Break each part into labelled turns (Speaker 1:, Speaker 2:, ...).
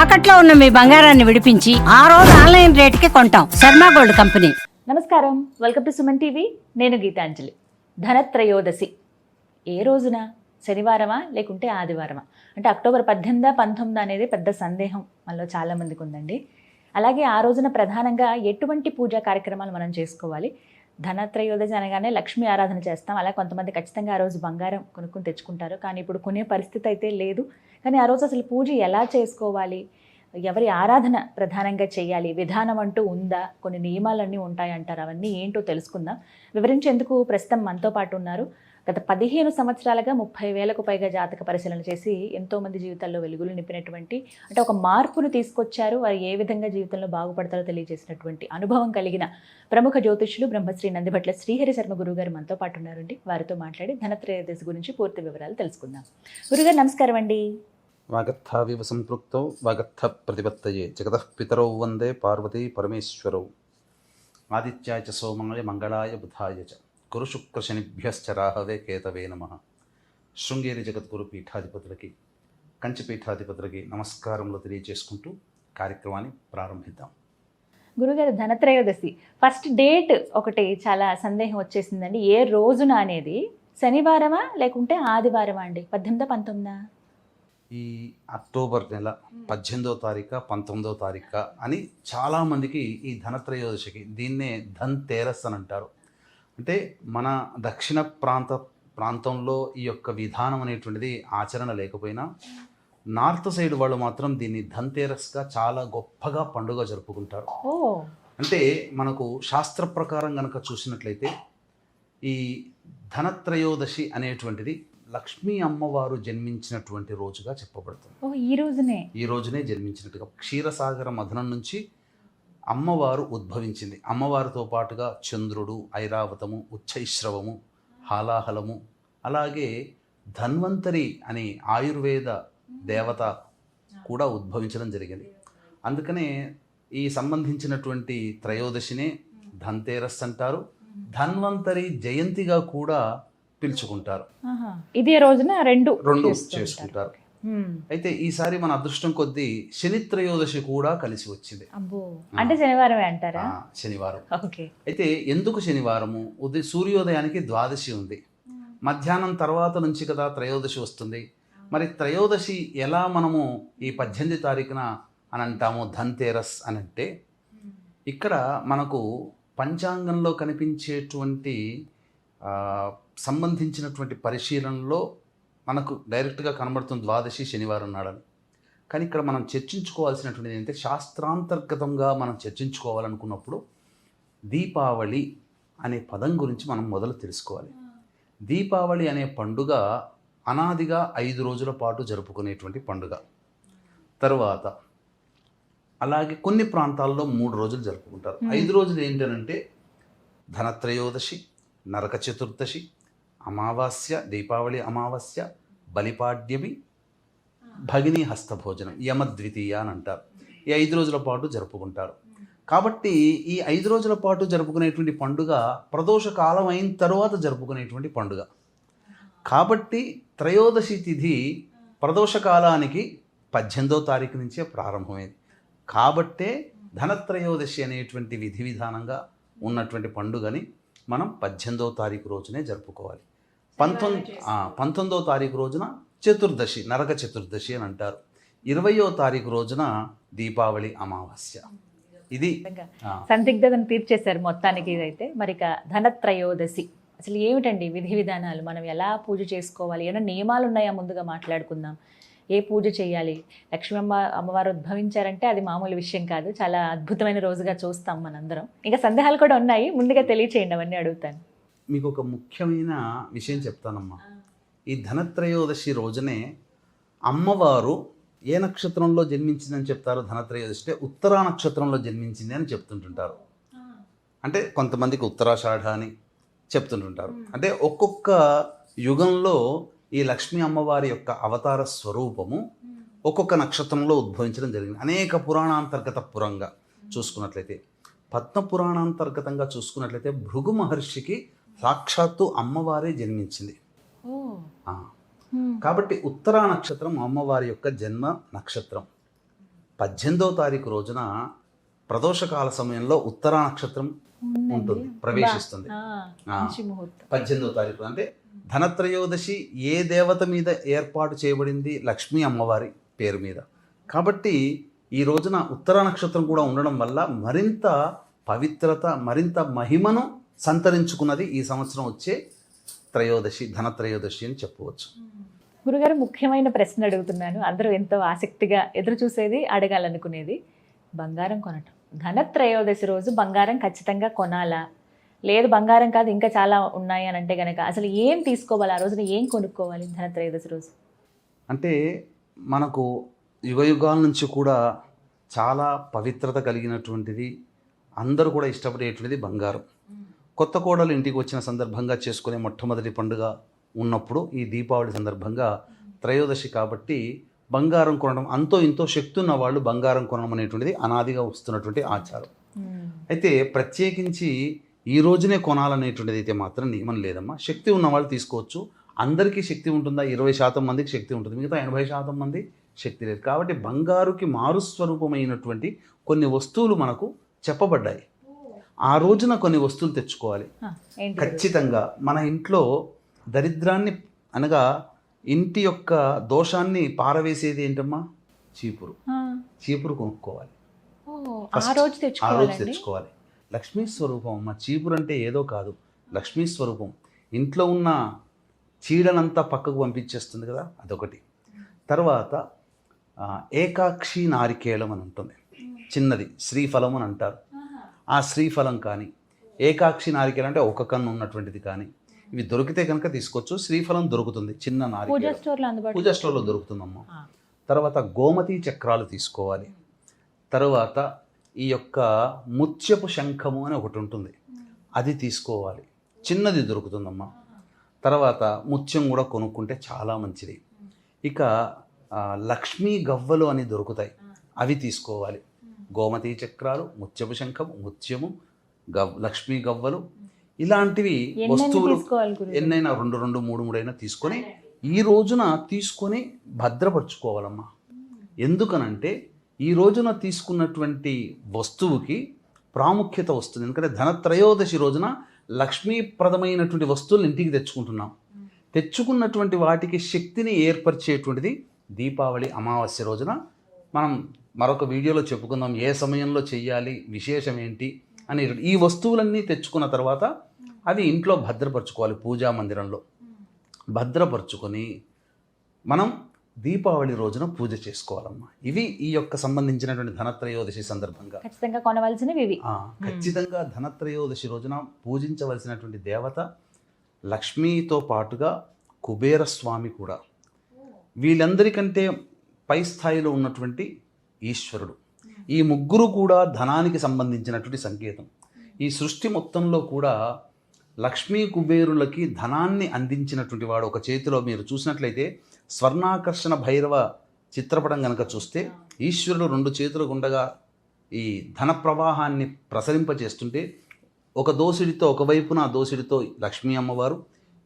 Speaker 1: తాకట్లో ఉన్న మీ బంగారాన్ని విడిపించి ఆ రోజు ఆన్లైన్ రేటుకి కొంటాం. Sharma gold company.
Speaker 2: నమస్కారం, వెల్కమ్ టు సుమన్ టీవీ. నేను గీతాంజలి. ధనత్రయోదశి ఏ రోజున? శనివారమా లేకుంటే ఆదివారమా? అంటే అక్టోబర్ 18, 19 అనేది పెద్ద సందేహం మనలో చాలామందికి ఉందండి. అలాగే ఆ రోజున ప్రధానంగా ఎటువంటి పూజా కార్యక్రమాలు మనం చేసుకోవాలి? ధనత్రయోదశి అనగానే లక్ష్మీ ఆరాధన చేస్తాం. అలా కొంతమంది ఖచ్చితంగా ఆ రోజు బంగారం కొనుక్కొని తెచ్చుకుంటారు. కానీ ఇప్పుడు కొనే పరిస్థితి అయితే లేదు. కానీ ఆ రోజు అసలు పూజ ఎలా చేసుకోవాలి, ఎవరి ఆరాధన ప్రధానంగా చేయాలి, విధానం అంటూ ఉందా, కొన్ని నియమాలన్నీ ఉంటాయంటారు. అవన్నీ ఏంటో తెలుసుకుందాం. వివరించేందుకు ప్రస్తుతం మనతో పాటు ఉన్నారు. గత 15 సంవత్సరాలుగా 30,000కు పైగా జాతక పరిశీలన చేసి ఎంతోమంది జీవితాల్లో వెలుగులు నింపినటువంటి, అంటే ఒక మార్పును తీసుకొచ్చారు, వారు ఏ విధంగా జీవితంలో బాగుపడతారో తెలియజేసినటువంటి అనుభవం కలిగిన ప్రముఖ జ్యోతిష్యులు బ్రహ్మశ్రీ నందిభట్ల శ్రీహరి శర్మ గురువు గారు మనతో పాటు ఉన్నారండి. వారితో మాట్లాడి ధనత్రయోదశి గురించి పూర్తి వివరాలు తెలుసుకుందాం. గురుగారు నమస్కారం అండి.
Speaker 3: వాగర్థావివ సంపృక్తో వాగర్థ ప్రతిపత్తయే జగతః పితరౌ వందే పార్వతీ పరమేశ్వరౌ ఆదిత్యాయ చ సోమాయ మంగళాయ బుధాయ చ గురు శుక్ర శనిభ్యశ్చ రాహవే కేతవే నమః. శృంగేరి జగద్గురు పీఠాధిపతులకి, కంచి పీఠాధిపతులకి నమస్కారములు తెలియజేసుకుంటూ కార్యక్రమాన్ని ప్రారంభిద్దాం.
Speaker 2: గురుగారు, ధనత్రయోదశి ఫస్ట్ డేట్ ఒకటి చాలా సందేహం వచ్చేసిందండి. ఏ రోజున అనేది? శనివారమా లేకుంటే ఆదివారమా అండి? 18, 19?
Speaker 3: ఈ అక్టోబర్ నెల 18వ తారీఖు 19వ తారీఖు అని చాలామందికి ఈ ధనత్రయోదశికి దీన్నే ధన్ తేరస్ అని అంటారు. అంటే మన దక్షిణ ప్రాంతంలో ఈ యొక్క విధానం అనేటువంటిది ఆచరణ లేకపోయినా నార్త్ సైడ్ వాళ్ళు మాత్రం దీన్ని ధన్తేరస్గా చాలా గొప్పగా పండుగ జరుపుకుంటారు. అంటే మనకు శాస్త్ర ప్రకారం కనుక చూసినట్లయితే ఈ ధనత్రయోదశి అనేటువంటిది లక్ష్మీ అమ్మవారు జన్మించినటువంటి రోజుగా చెప్పబడుతుంది. ఈ రోజునే జన్మించినట్టుగా క్షీరసాగర మథనం నుంచి అమ్మవారు ఉద్భవించింది. అమ్మవారితో పాటుగా చంద్రుడు, ఐరావతము, ఉచ్చైశ్రవము, హాలాహలము, అలాగే ధన్వంతరి అనే ఆయుర్వేద దేవత కూడా ఉద్భవించడం జరిగింది. అందుకనే ఈ సంబంధించినటువంటి త్రయోదశినే ధన్తేరస్ అంటారు. ధన్వంతరి జయంతిగా కూడా పిలుచుకుంటారు.
Speaker 2: ఇదే రోజున రెండు
Speaker 3: చేసుకుంటారు. అయితే ఈసారి మన అదృష్టం కొద్దీ శని త్రయోదశి కూడా కలిసి వచ్చింది.
Speaker 2: అంటే శనివారమే అంటారా?
Speaker 3: శనివారం. అయితే ఎందుకు శనివారము? సూర్యోదయానికి ద్వాదశి ఉంది, మధ్యాహ్నం తర్వాత నుంచి కదా త్రయోదశి వస్తుంది. మరి త్రయోదశి ఎలా మనము ఈ 18 తారీఖున అని అంటాము ధన్తేరస్ అని అంటే, ఇక్కడ మనకు పంచాంగంలో కనిపించేటువంటి సంబంధించినటువంటి పరిశీలనలో మనకు డైరెక్ట్గా కనబడుతుంది ద్వాదశి శనివారం నాడని. కానీ ఇక్కడ మనం చర్చించుకోవాల్సినటువంటిది ఏంటంటే, శాస్త్రాంతర్గతంగా మనం చర్చించుకోవాలనుకున్నప్పుడు దీపావళి అనే పదం గురించి మనం మొదలు తెలుసుకోవాలి. దీపావళి అనే పండుగ అనాదిగా 5 రోజుల పాటు జరుపుకునేటువంటి పండుగ. తరువాత అలాగే కొన్ని ప్రాంతాల్లో 3 రోజులు జరుపుకుంటారు. 5 రోజులు ఏంటనంటే ధనత్రయోదశి, నరక చతుర్దశి, అమావాస్య, దీపావళి అమావాస్య, బలిపాడ్యమి, భగిని హస్తభోజనం, యమద్వితీయ అని అంటారు. ఈ 5 రోజుల పాటు జరుపుకుంటారు. కాబట్టి ఈ 5 రోజుల పాటు జరుపుకునేటువంటి పండుగ ప్రదోష కాలం అయిన తర్వాత జరుపుకునేటువంటి పండుగ. కాబట్టి త్రయోదశి తిథి ప్రదోష కాలానికి 18వ తారీఖు నుంచే ప్రారంభమైంది. కాబట్టే ధనత్రయోదశి అనేటువంటి విధి విధానంగా ఉన్నటువంటి పండుగని మనం 18వ తారీఖు రోజునే జరుపుకోవాలి. 19వ తారీఖు రోజున చతుర్దశి, నరక చతుర్దశి అని అంటారు. 20వ తారీఖు రోజున దీపావళి అమావాస్య. ఇది
Speaker 2: సందిగ్ధతను తీర్చేశారు మొత్తానికి. ఇదైతే మరి ధనత్రయోదశి అసలు ఏమిటండి విధి విధానాలు? మనం ఎలా పూజ చేసుకోవాలి? ఏమైనా నియమాలు ఉన్నాయా? ముందుగా మాట్లాడుకుందాం. ఏ పూజ చేయాలి? లక్ష్మీ అమ్మవారు ఉద్భవించారంటే అది మామూలు విషయం కాదు. చాలా అద్భుతమైన రోజుగా చూస్తాం మనందరం. ఇంకా సందేహాలు కూడా ఉన్నాయి, ముందుగా తెలియచేయండి, అవన్నీ అడుగుతాను.
Speaker 3: మీకు ఒక ముఖ్యమైన విషయం చెప్తానమ్మా. ఈ ధనత్రయోదశి రోజునే అమ్మవారు ఏ నక్షత్రంలో జన్మించిందని చెప్తారు? ధనత్రయోదశి అంటే ఉత్తరా నక్షత్రంలో జన్మించింది అని చెప్తుంటుంటారు. అంటే కొంతమందికి ఉత్తరాషాఢ అని చెప్తుంటుంటారు. అంటే ఒక్కొక్క యుగంలో ఈ లక్ష్మీ అమ్మవారి యొక్క అవతార స్వరూపము ఒక్కొక్క నక్షత్రంలో ఉద్భవించడం జరిగింది. అనేక పురాణాంతర్గత పురంగా చూసుకున్నట్లయితే, పద్మ పురాణాంతర్గతంగా చూసుకున్నట్లయితే భృగు మహర్షికి సాక్షాత్తు అమ్మవారే జన్మించింది. కాబట్టి ఉత్తరా నక్షత్రం అమ్మవారి యొక్క జన్మ నక్షత్రం. 18వ తారీఖు రోజున ప్రదోషకాల సమయంలో ఉత్తరా నక్షత్రం ఉంటుంది, ప్రవేశిస్తుంది.
Speaker 2: మంచి ముహూర్తం.
Speaker 3: 18వ తారీఖు అంటే ధనత్రయోదశి ఏ దేవత మీద ఏర్పాటు చేయబడింది? లక్ష్మీ అమ్మవారి పేరు మీద. కాబట్టి ఈ రోజున ఉత్తరా నక్షత్రం కూడా ఉండడం వల్ల మరింత పవిత్రత, మరింత మహిమను సంతరించుకున్నది ఈ సంవత్సరం వచ్చే త్రయోదశి, ధనత్రయోదశి అని చెప్పవచ్చు.
Speaker 2: గురుగారు, ముఖ్యమైన ప్రశ్న అడుగుతున్నాను. అందరూ ఎంతో ఆసక్తిగా ఎదురు చూసేది, అడగాలనుకునేది, బంగారం కొనటం. ధనత్రయోదశి రోజు బంగారం ఖచ్చితంగా కొనాలా, లేదు బంగారం కాదు ఇంకా చాలా ఉన్నాయి అని అంటే కనుక అసలు ఏం తీసుకోవాలి? ఆ రోజున ఏం కొనుక్కోవాలి ధనత్రయోదశి రోజు?
Speaker 3: అంటే మనకు యుగయుగాల నుంచి కూడా చాలా పవిత్రత కలిగినటువంటిది, అందరూ కూడా ఇష్టపడేటువంటిది బంగారం. కొత్త కోడలు ఇంటికి వచ్చిన సందర్భంగా చేసుకునే మొట్టమొదటి పండుగ ఉన్నప్పుడు ఈ దీపావళి సందర్భంగా త్రయోదశి కాబట్టి బంగారం కొనడం, అంతో ఇంతో శక్తి ఉన్న వాళ్ళు బంగారం కొనడం అనేటువంటిది అనాదిగా వస్తున్నటువంటి ఆచారం. అయితే ప్రత్యేకించి ఈ రోజునే కొనాలనేటువంటిది అయితే మాత్రం నియమం లేదమ్మా. శక్తి ఉన్న వాళ్ళు తీసుకోవచ్చు. అందరికీ శక్తి ఉంటుందా? 20% మందికి శక్తి ఉంటుంది, మిగతా 80% మంది శక్తి లేదు. కాబట్టి బంగారుకి మారుస్వరూపమైనటువంటి కొన్ని వస్తువులు మనకు చెప్పబడ్డాయి. ఆ రోజున కొన్ని వస్తువులు తెచ్చుకోవాలి ఖచ్చితంగా. మన ఇంట్లో దరిద్రాన్ని అనగా ఇంటి యొక్క దోషాన్ని పారవేసేది ఏంటమ్మా? చీపురు. చీపురు కొనుక్కోవాలి, ఆ రోజు తెచ్చుకోవాలి. లక్ష్మీ స్వరూపం అమ్మ. చీపురు అంటే ఏదో కాదు, లక్ష్మీ స్వరూపం. ఇంట్లో ఉన్న చీడనంతా పక్కకు పంపించేస్తుంది కదా, అదొకటి. తర్వాత ఏకాక్షి నారికేళం అని ఉంటుంది, చిన్నది, శ్రీఫలం అని అంటారు. ఆ శ్రీఫలం కానీ ఏకాక్షి నారికేళం అంటే ఒక కన్ను ఉన్నటువంటిది కానీ ఇవి దొరికితే కనుక తీసుకోవచ్చు. శ్రీఫలం దొరుకుతుంది, చిన్న నారికేళం పూజా స్టోర్లో దొరుకుతుందమ్మా. తర్వాత గోమతి చక్రాలు తీసుకోవాలి. తర్వాత ఈ యొక్క ముత్యపు శంఖము అని ఒకటి ఉంటుంది, అది తీసుకోవాలి, చిన్నది దొరుకుతుందమ్మా. తర్వాత ముత్యం కూడా కొనుక్కుంటే చాలా మంచిది. ఇక లక్ష్మీ గవ్వలు అని దొరుకుతాయి, అవి తీసుకోవాలి. గోమతి చక్రాలు, ముత్యపు శంఖము, ముత్యము, లక్ష్మీ గవ్వలు, ఇలాంటివి వస్తువులు ఎన్నైనా 2, 3 అయినా తీసుకొని ఈ రోజున తీసుకొని భద్రపరుచుకోవాలమ్మా. ఎందుకనంటే ఈ రోజున తీసుకున్నటువంటి వస్తువుకి ప్రాముఖ్యత వస్తుంది. ఎందుకంటే ధనత్రయోదశి రోజున లక్ష్మీప్రదమైనటువంటి వస్తువులు ఇంటికి తెచ్చుకుంటున్నాం. తెచ్చుకున్నటువంటి వాటికి శక్తిని ఏర్పరిచేటువంటిది దీపావళి అమావాస్య రోజున. మనం మరొక వీడియోలో చెప్పుకుందాం ఏ సమయంలో చెయ్యాలి, విశేషం ఏంటి అని. ఈ వస్తువులన్నీ తెచ్చుకున్న తర్వాత అవి ఇంట్లో భద్రపరచుకోవాలి, పూజా మందిరంలో భద్రపరుచుకొని మనం దీపావళి రోజున పూజ చేసుకోవాలమ్మా. ఇవి ఈ యొక్క సంబంధించినటువంటి ధనత్రయోదశి సందర్భంగా
Speaker 2: ఖచ్చితంగా కొనవలసినవి ఇవి.
Speaker 3: ఖచ్చితంగా ధనత్రయోదశి రోజున పూజించవలసినటువంటి దేవత లక్ష్మీతో పాటుగా కుబేర స్వామి కూడా. వీళ్ళందరికంటే పై స్థాయిలో ఉన్నటువంటి ఈశ్వరుడు. ఈ ముగ్గురు కూడా ధనానికి సంబంధించినటువంటి సంకేతం. ఈ సృష్టి మొత్తంలో కూడా లక్ష్మీ కుబేరులకి ధనాన్ని అందించినటువంటి వాడు. ఒక చేతిలో మీరు చూసినట్లయితే స్వర్ణాకర్షణ భైరవ చిత్రపటం కనుక చూస్తే ఈశ్వరుడు 2 చేతులు గుండగా ఈ ధన ప్రవాహాన్ని ప్రసరింపజేస్తుంటే ఒక దోసిడితో, ఒకవైపున దోసిడితో లక్ష్మీ అమ్మవారు,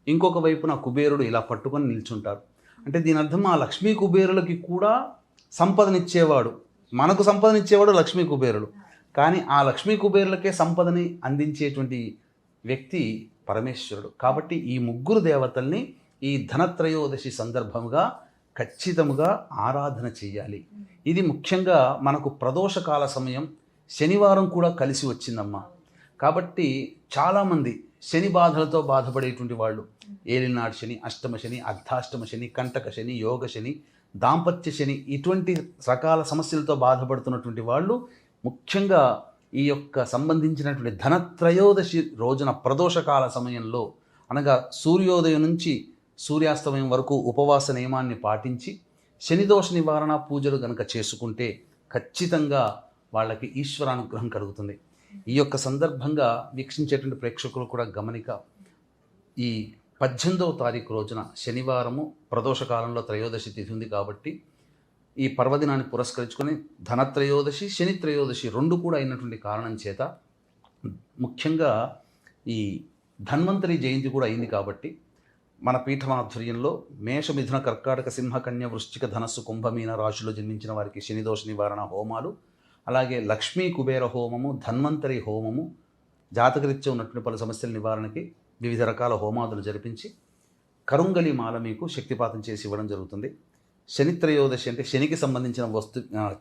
Speaker 3: ఇంకొక వైపున కుబేరుడు ఇలా పట్టుకొని నిల్చుంటారు. అంటే దీని అర్థం ఆ లక్ష్మీ కుబేరులకి కూడా సంపదనిచ్చేవాడు, మనకు సంపదనిచ్చేవాడు లక్ష్మీ కుబేరుడు. కానీ ఆ లక్ష్మీ కుబేరులకే సంపదని అందించేటువంటి వ్యక్తి పరమేశ్వరుడు. కాబట్టి ఈ ముగ్గురు దేవతల్ని ఈ ధనత్రయోదశి సందర్భంగా ఖచ్చితంగా ఆరాధన చేయాలి. ఇది ముఖ్యంగా మనకు ప్రదోషకాల సమయం శనివారం కూడా కలిసి వచ్చిందమ్మా. కాబట్టి చాలామంది శని బాధలతో బాధపడేటువంటి వాళ్ళు, ఏలినాడు శని, అష్టమ శని, అర్ధాష్టమ శని, కంటక శని, యోగ శని, దాంపత్య శని, ఇటువంటి రకాల సమస్యలతో బాధపడుతున్నటువంటి వాళ్ళు ముఖ్యంగా ఈ యొక్క సంబంధించినటువంటి ధనత్రయోదశి రోజున ప్రదోషకాల సమయంలో అనగా సూర్యోదయం నుంచి సూర్యాస్తమయం వరకు ఉపవాస నియమాన్ని పాటించి శనిదోష నివారణ పూజలు కనుక చేసుకుంటే ఖచ్చితంగా వాళ్ళకి ఈశ్వరానుగ్రహం కలుగుతుంది. ఈ యొక్క సందర్భంగా వీక్షించేటువంటి ప్రేక్షకులు కూడా గమనిక, ఈ 18వ తారీఖు రోజున శనివారము ప్రదోషకాలంలో త్రయోదశి తిథి ఉంది కాబట్టి ఈ పర్వదినాన్ని పురస్కరించుకొని ధనత్రయోదశి, శని త్రయోదశి 2 కూడా అయినటువంటి కారణం చేత ముఖ్యంగా ఈ ధన్వంతరి జయంతి కూడా అయింది కాబట్టి మన పీఠమాధ్వర్యంలో మేష మిథున కర్కాటక సింహ కన్య వృశ్చిక ధనస్సు కుంభమీన రాశిలో జన్మించిన వారికి శనిదోష నివారణ హోమాలు, అలాగే లక్ష్మీ కుబేర హోమము, ధన్వంతరి హోమము, జాతకరీత్యా ఉన్నటువంటి పలు సమస్యల నివారణకి వివిధ రకాల హోమాదులు జరిపించి కరుంగలి మాల మీకు శక్తిపాతం చేసి ఇవ్వడం జరుగుతుంది. శనిత్రయోదశి అంటే శనికి సంబంధించిన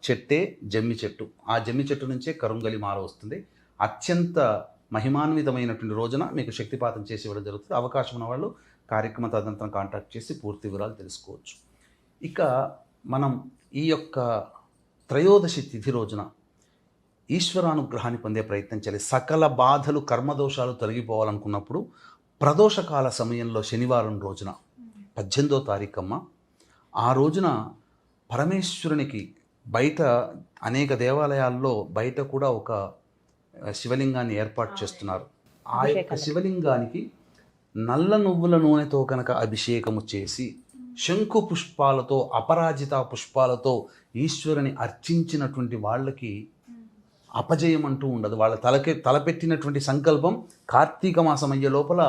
Speaker 3: చెట్టే జమ్మి చెట్టు. ఆ జమ్మి చెట్టు నుంచే కరుంగలి మాల వస్తుంది. అత్యంత మహిమాన్వితమైనటువంటి రోజున మీకు శక్తిపాతం చేసి ఇవ్వడం జరుగుతుంది. అవకాశం ఉన్న వాళ్ళు కార్యక్రమ తదనంతరం కాంటాక్ట్ చేసి పూర్తి వివరాలు తెలుసుకోవచ్చు. ఇక మనం ఈ యొక్క త్రయోదశి తిథి రోజున ఈశ్వరానుగ్రహాన్ని పొందే ప్రయత్నం చేయాలి. సకల బాధలు కర్మదోషాలు తొలగిపోవాలనుకున్నప్పుడు ప్రదోషకాల సమయంలో శనివారం రోజున 18వ తారీఖమ్మ, ఆ రోజున పరమేశ్వరునికి బయట అనేక దేవాలయాల్లో బయట కూడా ఒక శివలింగాన్ని ఏర్పాటు చేస్తున్నారు. ఆ యొక్క శివలింగానికి నల్ల నువ్వుల నూనెతో కనుక అభిషేకము చేసి శంకు పుష్పాలతో అపరాజిత పుష్పాలతో ఈశ్వరుని అర్చించినటువంటి వాళ్ళకి అపజయం అంటూ ఉండదు. వాళ్ళ తలపెట్టినటువంటి సంకల్పం కార్తీక మాసం అయ్యే లోపల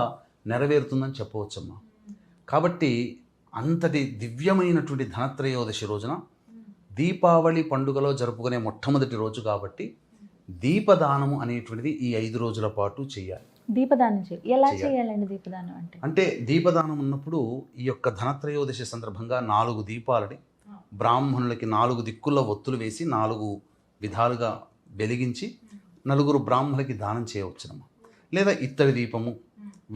Speaker 3: నెరవేరుతుందని చెప్పవచ్చమ్మా. కాబట్టి అంతటి దివ్యమైనటువంటి ధనత్రయోదశి రోజున దీపావళి పండుగలో జరుపుకునే మొట్టమొదటి రోజు కాబట్టి దీపదానము అనేటువంటిది ఈ 5 రోజుల పాటు చేయాలి.
Speaker 2: దీపదానం ఎలా చేయాలండి? దీపదానం అంటే
Speaker 3: దీపదానం ఉన్నప్పుడు ఈ యొక్క ధనత్రయోదశి సందర్భంగా 4 దీపాలని బ్రాహ్మణులకి 4 దిక్కుల్లో ఒత్తులు వేసి 4 విధాలుగా వెలిగించి 4 బ్రాహ్మణులకి దానం చేయవచ్చునమ్మా. లేదా ఇత్తడి దీపము,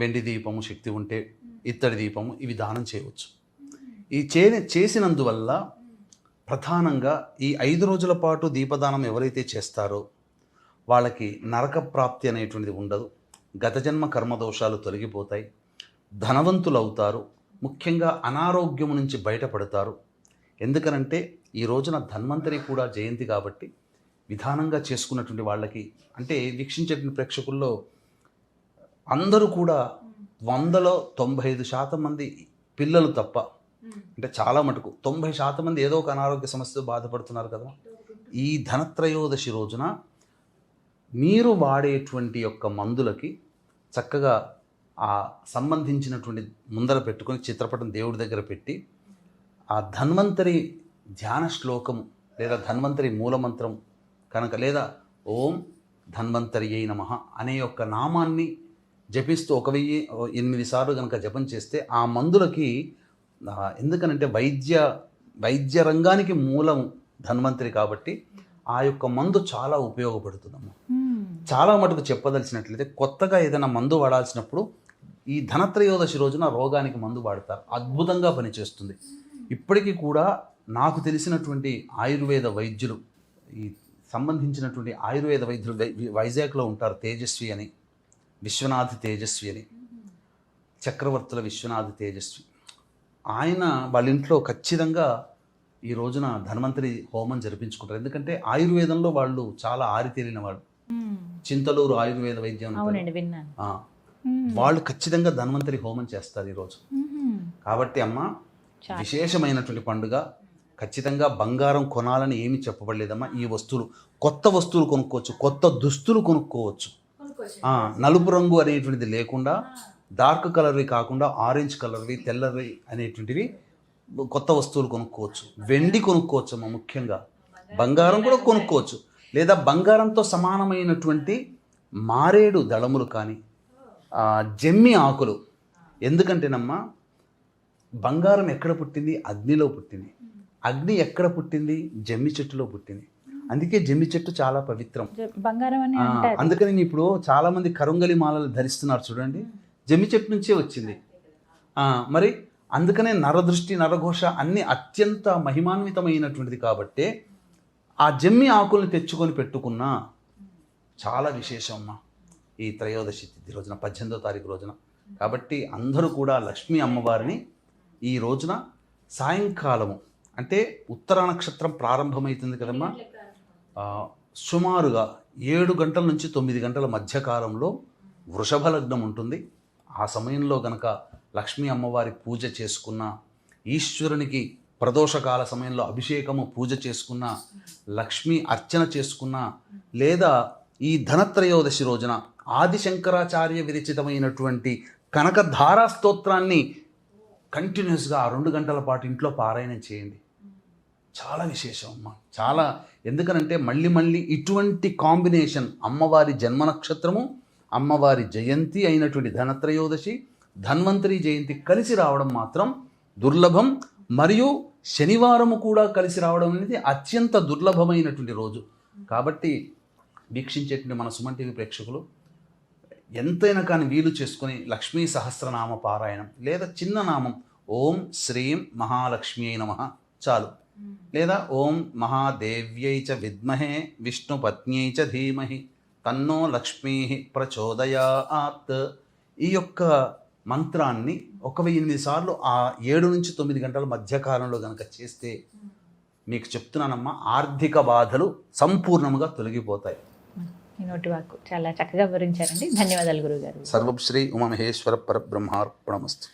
Speaker 3: వెండి దీపము, శక్తి ఉంటే ఇత్తడి దీపము, ఇవి దానం చేయవచ్చు. ఈ చేసినందువల్ల ప్రధానంగా ఈ 5 రోజుల పాటు దీపదానం ఎవరైతే చేస్తారో వాళ్ళకి నరక ప్రాప్తి అనేటువంటిది ఉండదు. గత జన్మ కర్మదోషాలు తొలగిపోతాయి, ధనవంతులు అవుతారు, ముఖ్యంగా అనారోగ్యం నుంచి బయటపడతారు. ఎందుకనంటే ఈ రోజున ధన్వంతరి కూడా జయంతి కాబట్టి విధానంగా చేసుకున్నటువంటి వాళ్ళకి, అంటే వీక్షించేటువంటి ప్రేక్షకుల్లో అందరూ కూడా 100లో 95% మంది పిల్లలు తప్ప, అంటే చాలా మటుకు 90% మంది ఏదో ఒక అనారోగ్య సమస్యతో బాధపడుతున్నారు కదా. ఈ ధనత్రయోదశి రోజున మీరు వాడేటువంటి యొక్క మందులకి చక్కగా ఆ సంబంధించినటువంటి ముందర పెట్టుకొని చిత్రపటం దేవుడి దగ్గర పెట్టి ఆ ధన్వంతరి ధ్యాన శ్లోకము లేదా ధన్వంతరి మూలమంత్రం కనుక, లేదా ఓం ధన్వంతరి అయి నమః అనే యొక్క నామాన్ని జపిస్తూ 1008 సార్లు కనుక జపం చేస్తే ఆ మందులకి, ఎందుకనంటే వైద్య రంగానికి మూలం ధన్వంతరి కాబట్టి ఆ యొక్క మందు చాలా ఉపయోగపడుతుందమ్మా. చాలా మటుకు చెప్పదలిచినట్లయితే కొత్తగా ఏదైనా మందు వాడాల్సినప్పుడు ఈ ధనత్రయోదశి రోజున రోగానికి మందు వాడతారు. అద్భుతంగా పనిచేస్తుంది. ఇప్పటికీ కూడా నాకు తెలిసినటువంటి ఆయుర్వేద వైద్యులు, ఈ సంబంధించినటువంటి ఆయుర్వేద వైద్యులు వైజాగ్లో ఉంటారు. తేజస్వి అని, విశ్వనాథ్ తేజస్వి అని, చక్రవర్తుల విశ్వనాథ్ తేజస్వి. ఆయన వాళ్ళ ఇంట్లో ఖచ్చితంగా ఈ రోజున ధన్వంతరి హోమం జరిపించుకుంటారు. ఎందుకంటే ఆయుర్వేదంలో వాళ్ళు చాలా ఆరితేరిన వాళ్ళు. చింతలూరు ఆయుర్వేద వైద్యం వాళ్ళు ఖచ్చితంగా ధన్వంతరి హోమం చేస్తారు ఈరోజు. కాబట్టి అమ్మ, విశేషమైనటువంటి పండుగ. ఖచ్చితంగా బంగారం కొనాలని ఏమి చెప్పబడలేదమ్మా. ఈ వస్తువులు, కొత్త వస్తువులు కొనుక్కోవచ్చు, కొత్త దుస్తులు కొనుక్కోవచ్చు. నలుపు రంగు అనేటువంటిది లేకుండా, డార్క్ కలర్వి కాకుండా ఆరెంజ్ కలర్వి, తెల్లవి అనేటువంటివి కొత్త వస్తువులు కొనుక్కోవచ్చు. వెండి కొనుక్కోవచ్చు అమ్మా. ముఖ్యంగా బంగారం కూడా కొనుక్కోవచ్చు. లేదా బంగారంతో సమానమైనటువంటి మారేడు దళములు కానీ, జమ్మి ఆకులు. ఎందుకంటేనమ్మా, బంగారం ఎక్కడ పుట్టింది? అగ్నిలో పుట్టింది. అగ్ని ఎక్కడ పుట్టింది? జమ్మి చెట్టులో పుట్టింది. అందుకే జమ్మి చెట్టు చాలా పవిత్రం.
Speaker 2: బంగారం అని
Speaker 3: అందుకని ఇప్పుడు చాలా మంది కరుంగలి మాలలు ధరిస్తున్నారు చూడండి, జమ్మి చెట్టు నుంచే వచ్చింది. మరి అందుకనే నరదృష్టి, నరఘోష అన్ని అత్యంత మహిమాన్వితమైనటువంటిది కాబట్టే ఆ జమ్మి ఆకుల్ని తెచ్చుకొని పెట్టుకున్నా చాలా విశేషం అమ్మా ఈ త్రయోదశి తిథి రోజున, 18వ తారీఖు రోజున. కాబట్టి అందరూ కూడా లక్ష్మీ అమ్మవారిని ఈ రోజున సాయంకాలము, అంటే ఉత్తర నక్షత్రం ప్రారంభమవుతుంది కదమ్మా, సుమారుగా 7 గంటల నుంచి 9 గంటల మధ్యకాలంలో వృషభ లగ్నం ఉంటుంది. ఆ సమయంలో గనక లక్ష్మీ అమ్మవారి పూజ చేసుకున్న, ఈశ్వరునికి ప్రదోషకాల సమయంలో అభిషేకము పూజ చేసుకున్న, లక్ష్మీ అర్చన చేసుకున్న, లేదా ఈ ధనత్రయోదశి రోజున ఆదిశంకరాచార్య విరచితమైనటువంటి కనకధారా స్తోత్రాన్ని కంటిన్యూస్గా ఆ 2 గంటల పాటు ఇంట్లో పారాయణం చేయండి. చాలా విశేషం అమ్మ. చాలా, ఎందుకనంటే మళ్ళీ మళ్ళీ ఇటువంటి కాంబినేషన్, అమ్మవారి జన్మ నక్షత్రము, అమ్మవారి జయంతి అయినటువంటి ధనత్రయోదశి, ధన్వంతరి జయంతి కలిసి రావడం మాత్రం దుర్లభం. మరియు శనివారము కూడా కలిసి రావడం అనేది అత్యంత దుర్లభమైనటువంటి రోజు. కాబట్టి వీక్షించేటువంటి మన సుమన్ టీవీ ప్రేక్షకులు ఎంతైనా కానీ వీలు చేసుకొని లక్ష్మీ సహస్రనామ పారాయణం, లేదా చిన్న నామం ఓం శ్రీం మహాలక్ష్మీ నమః చాలు, లేదా ఓం మహాదేవ్యై చ విద్మహే విష్ణుపత్న్యై చ ధీమహి తన్నో లక్ష్మీ ప్రచోదయాత్, ఈ యొక్క మంత్రాన్ని 1008 సార్లు ఆ 7 నుంచి 9 గంటల మధ్యకాలంలో కనుక చేస్తే మీకు చెప్తున్నానమ్మా, ఆర్థిక బాధలు సంపూర్ణంగా తొలగిపోతాయి.
Speaker 2: ఈ నోటి వాక్కు చాలా చక్కగా వివరించారండి. ధన్యవాదాలు గురుగారు.
Speaker 3: సర్వం శ్రీ ఉమామహేశ్వర పరబ్రహ్మార్పణమస్తు.